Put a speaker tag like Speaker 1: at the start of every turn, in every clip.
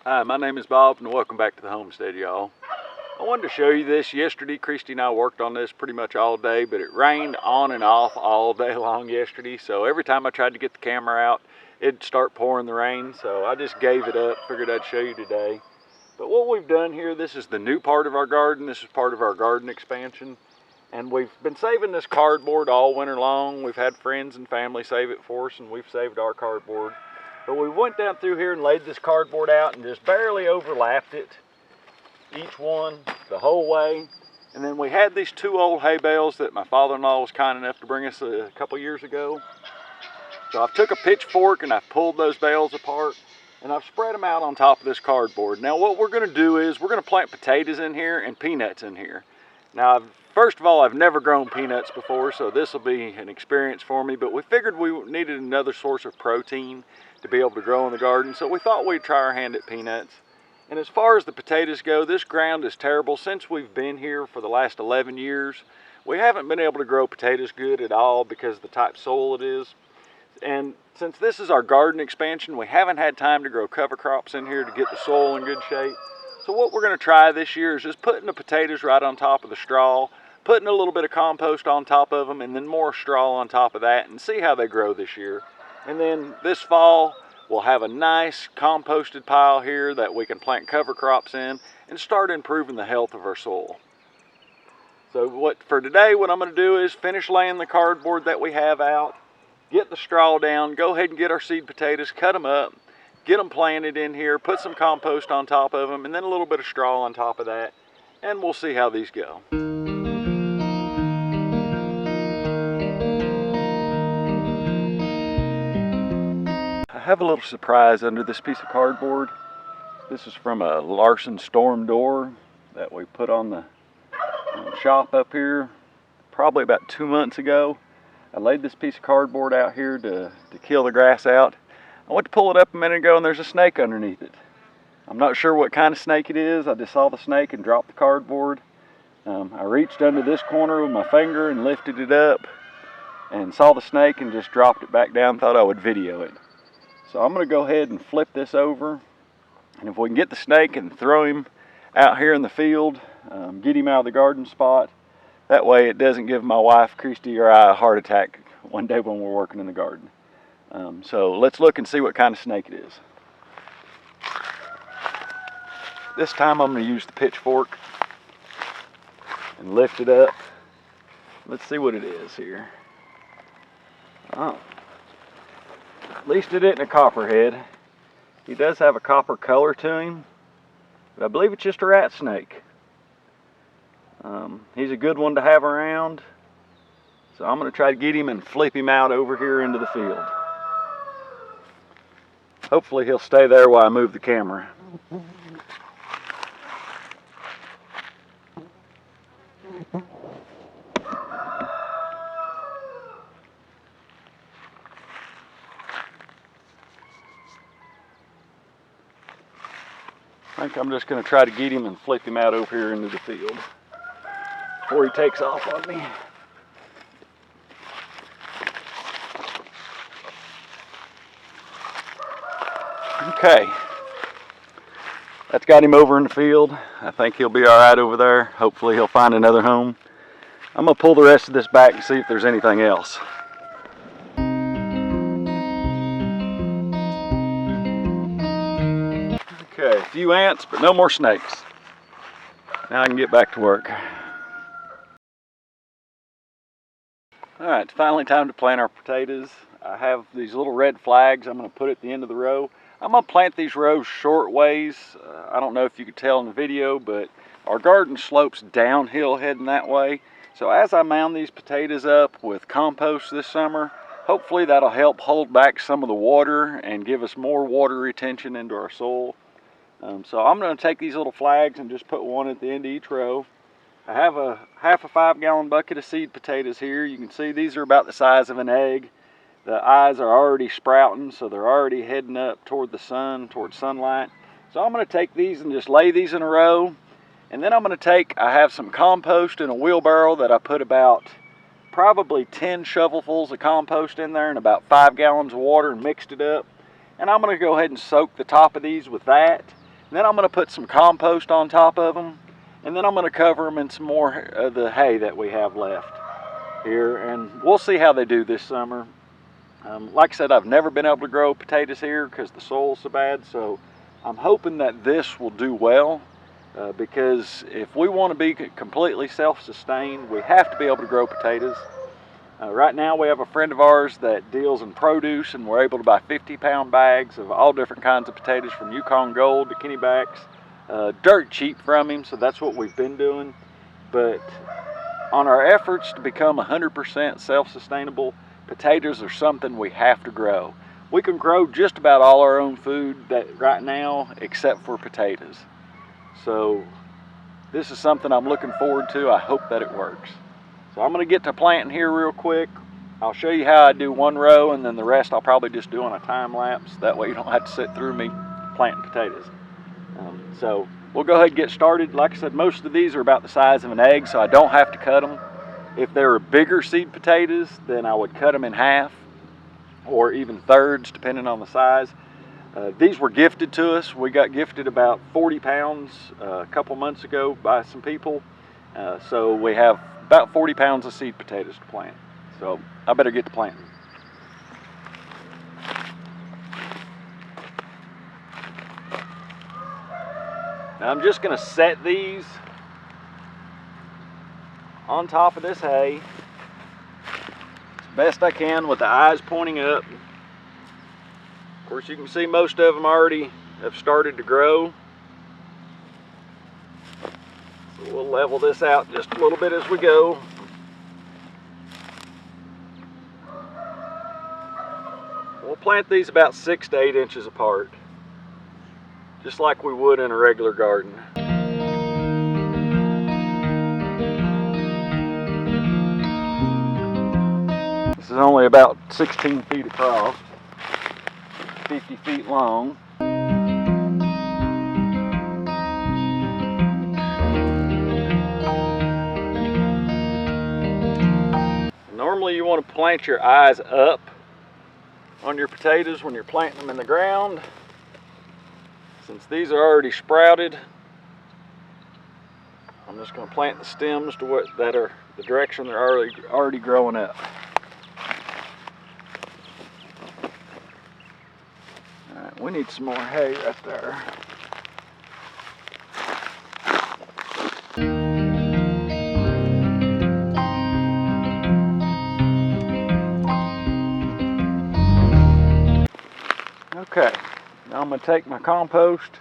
Speaker 1: Hi, my name is Bob and welcome back to the homestead, y'all. I wanted to show you this yesterday. Christy and I worked on this pretty much all day, but it rained on and off all day long yesterday. So every time I tried to get the camera out, it'd start pouring the rain. So I just gave it up, figured I'd show you today. But what we've done here, this is the new part of our garden. This is part of our garden expansion. And we've been saving this cardboard all winter long. We've had friends and family save it for us, and we've saved our cardboard. But we went down through here and laid this cardboard out and just barely overlapped it, each one the whole way. And then we had these two old hay bales that my father-in-law was kind enough to bring us a couple years ago. So I've took a pitchfork and I've pulled those bales apart and I've spread them out on top of this cardboard. Now what we're going to do is we're going to plant potatoes in here and peanuts in here. Now first of all, I've never grown peanuts before, so this will be an experience for me, but we figured we needed another source of protein to be able to grow in the garden, so we thought we'd try our hand at peanuts. And as far as the potatoes go, this ground is terrible. Since we've been here for the last 11 years, we haven't been able to grow potatoes good at all because of the type of soil it is. And since this is our garden expansion, we haven't had time to grow cover crops in here to get the soil in good shape. So what we're going to try this year is just putting the potatoes right on top of the straw, putting a little bit of compost on top of them, and then more straw on top of that, and see how they grow this year. And then this fall, we'll have a nice composted pile here that we can plant cover crops in and start improving the health of our soil. So for today, what I'm going to do is finish laying the cardboard that we have out, get the straw down, go ahead and get our seed potatoes, cut them up, get them planted in here, put some compost on top of them, and then a little bit of straw on top of that, and we'll see how these go. I have a little surprise under this piece of cardboard. This is from a Larson storm door that we put on the shop up here probably about 2 months ago. I laid this piece of cardboard out here to kill the grass out. I went to pull it up a minute ago and there's a snake underneath it. I'm not sure what kind of snake it is. I just saw the snake and dropped the cardboard. I reached under this corner with my finger and lifted it up and saw the snake and just dropped it back down. Thought I would video it. So I'm going to go ahead and flip this over, and if we can get the snake and throw him out here in the field, get him out of the garden spot, that way it doesn't give my wife, Christy, or I a heart attack one day when we're working in the garden. So let's look and see what kind of snake it is. This time I'm going to use the pitchfork and lift it up. Let's see what it is here. Oh. At least it isn't a copperhead. He does have a copper color to him, but I believe it's just a rat snake. He's a good one to have around, so I'm going to try to get him and flip him out over here into the field. Hopefully he'll stay there while I move the camera. I think I'm just going to try to get him and flip him out over here into the field before he takes off on me. Okay, that's got him over in the field. I think he'll be all right over there. Hopefully he'll find another home. I'm going to pull the rest of this back and see if there's anything else. Okay, a few ants, but no more snakes. Now I can get back to work. Alright, it's finally time to plant our potatoes. I have these little red flags I'm going to put at the end of the row. I'm going to plant these rows short ways. I don't know if you could tell in the video, but our garden slopes downhill heading that way. So as I mound these potatoes up with compost this summer, hopefully that'll help hold back some of the water and give us more water retention into our soil. So I'm going to take these little flags and just put one at the end of each row. I have a half a 5-gallon bucket of seed potatoes here. You can see these are about the size of an egg. The eyes are already sprouting, so they're already heading up toward the sun, toward sunlight. So I'm going to take these and just lay these in a row. And then I'm going to I have some compost in a wheelbarrow that I put about probably 10 shovelfuls of compost in there and about 5 gallons of water and mixed it up. And I'm going to go ahead and soak the top of these with that. And then I'm going to put some compost on top of them, and then I'm going to cover them in some more of the hay that we have left here, and we'll see how they do this summer. Like I said, I've never been able to grow potatoes here because the soil's so bad, so I'm hoping that this will do well, because if we want to be completely self-sustained, we have to be able to grow potatoes. Right now we have a friend of ours that deals in produce, and we're able to buy 50-pound bags of all different kinds of potatoes, from Yukon Gold to Kennybacks, dirt cheap from him, so that's what we've been doing. But on our efforts to become 100% self-sustainable, potatoes are something we have to grow. We can grow just about all our own food right now except for potatoes. So this is something I'm looking forward to. I hope that it works. So I'm going to get to planting here real quick. I'll show you how I do one row, and then the rest I'll probably just do on a time lapse. That way you don't have to sit through me planting potatoes. So we'll go ahead and get started. Like I said, most of these are about the size of an egg, so I don't have to cut them. If they were bigger seed potatoes, then I would cut them in half or even thirds, depending on the size. These were gifted to us. We got gifted about 40 pounds a couple months ago by some people. So we have about 40 pounds of seed potatoes to plant. So I better get to planting. Now I'm just going to set these on top of this hay as best I can with the eyes pointing up. Of course, you can see most of them already have started to grow. So we'll level this out just a little bit as we go. We'll plant these about 6 to 8 inches apart, just like we would in a regular garden. This is only about 16 feet across, 50 feet long. Normally you want to plant your eyes up on your potatoes when you're planting them in the ground. Since these are already sprouted, I'm just going to plant the stems to that are the direction they're already growing up. Alright, we need some more hay right there. Okay, now I'm going to take my compost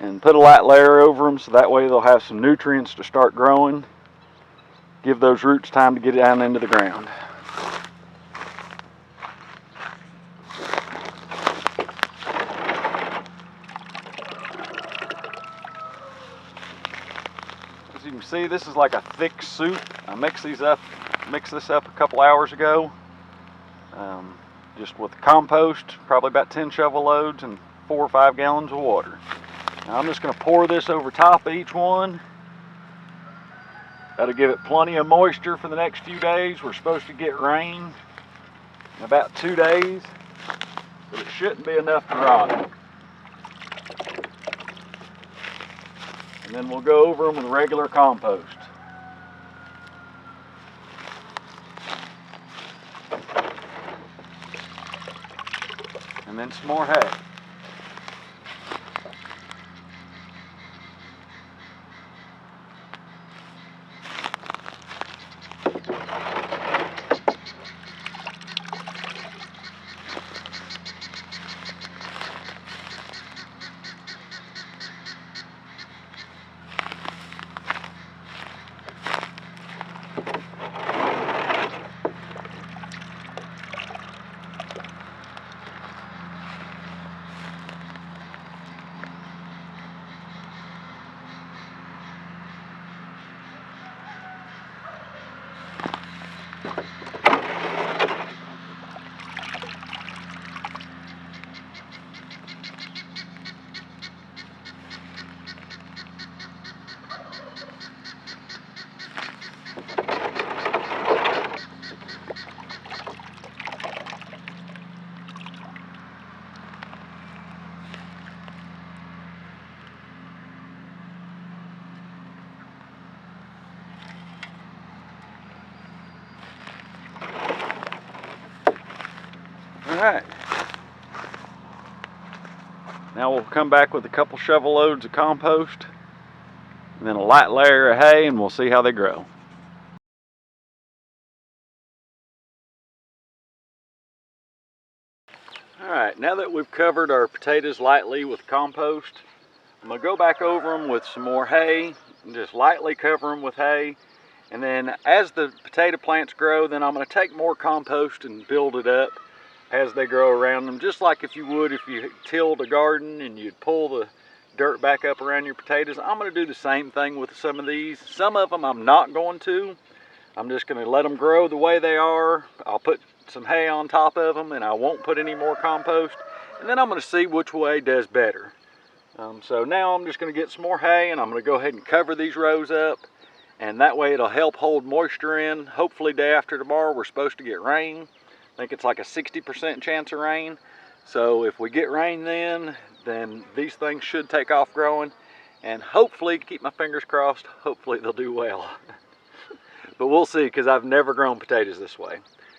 Speaker 1: and put a light layer over them, so that way they'll have some nutrients to start growing. Give those roots time to get down into the ground. As you can see, this is like a thick soup. I mixed this up a couple hours ago. Just with compost, probably about 10 shovel loads and 4 or 5 gallons of water. Now I'm just going to pour this over top of each one. That'll give it plenty of moisture for the next few days. We're supposed to get rain in about 2 days, but it shouldn't be enough to rot. And then we'll go over them with regular compost. And then some more hay. Alright. Now we'll come back with a couple shovel loads of compost and then a light layer of hay, and we'll see how they grow. Alright, now that we've covered our potatoes lightly with compost, I'm going to go back over them with some more hay and just lightly cover them with hay. And then as the potato plants grow, then I'm going to take more compost and build it up as they grow around them, just like if you would if you tilled a garden and you'd pull the dirt back up around your potatoes. I'm going to do the same thing with some of these. Some of them I'm not going to. I'm just going to let them grow the way they are. I'll put some hay on top of them and I won't put any more compost. And then I'm going to see which way does better. So now I'm just going to get some more hay and I'm going to go ahead and cover these rows up. And that way it'll help hold moisture in. Hopefully day after tomorrow we're supposed to get rain. I think it's like a 60% chance of rain. So if we get rain then these things should take off growing. And hopefully, keep my fingers crossed, hopefully they'll do well. But we'll see, because I've never grown potatoes this way.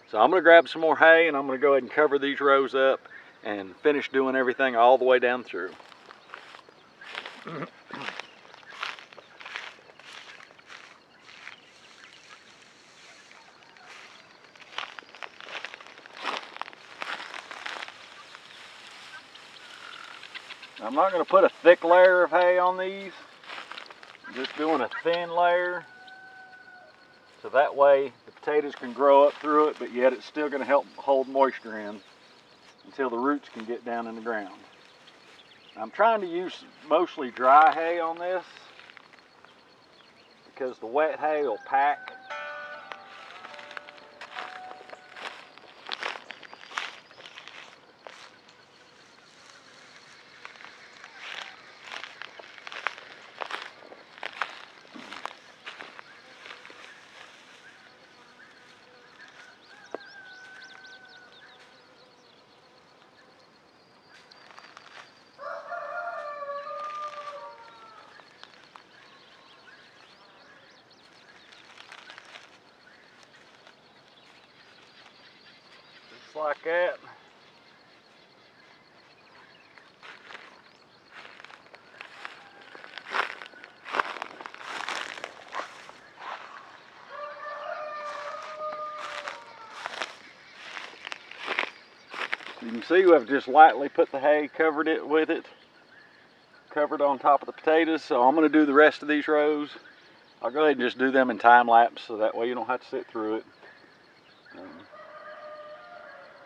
Speaker 1: So I'm going to grab some more hay and I'm going to go ahead and cover these rows up and finish doing everything all the way down through. I'm not going to put a thick layer of hay on these. I'm just doing a thin layer. So that way the potatoes can grow up through it, but yet it's still going to help hold moisture in until the roots can get down in the ground. I'm trying to use mostly dry hay on this because the wet hay will pack. Just like that. You can see I've just lightly put the hay, covered it with it, covered on top of the potatoes. So I'm going to do the rest of these rows. I'll go ahead and just do them in time lapse so that way you don't have to sit through it.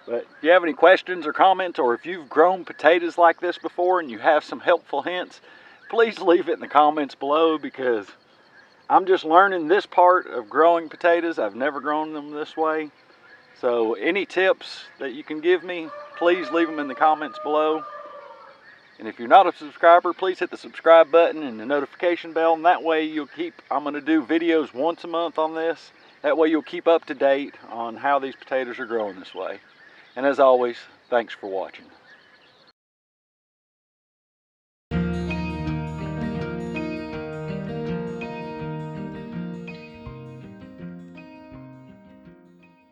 Speaker 1: But if you have any questions or comments, or if you've grown potatoes like this before and you have some helpful hints, please leave it in the comments below, because I'm just learning this part of growing potatoes. I've never grown them this way. So any tips that you can give me, please leave them in the comments below. And if you're not a subscriber, please hit the subscribe button and the notification bell, and that way I'm going to do videos once a month on this. That way you'll keep up to date on how these potatoes are growing this way. And as always, thanks for watching.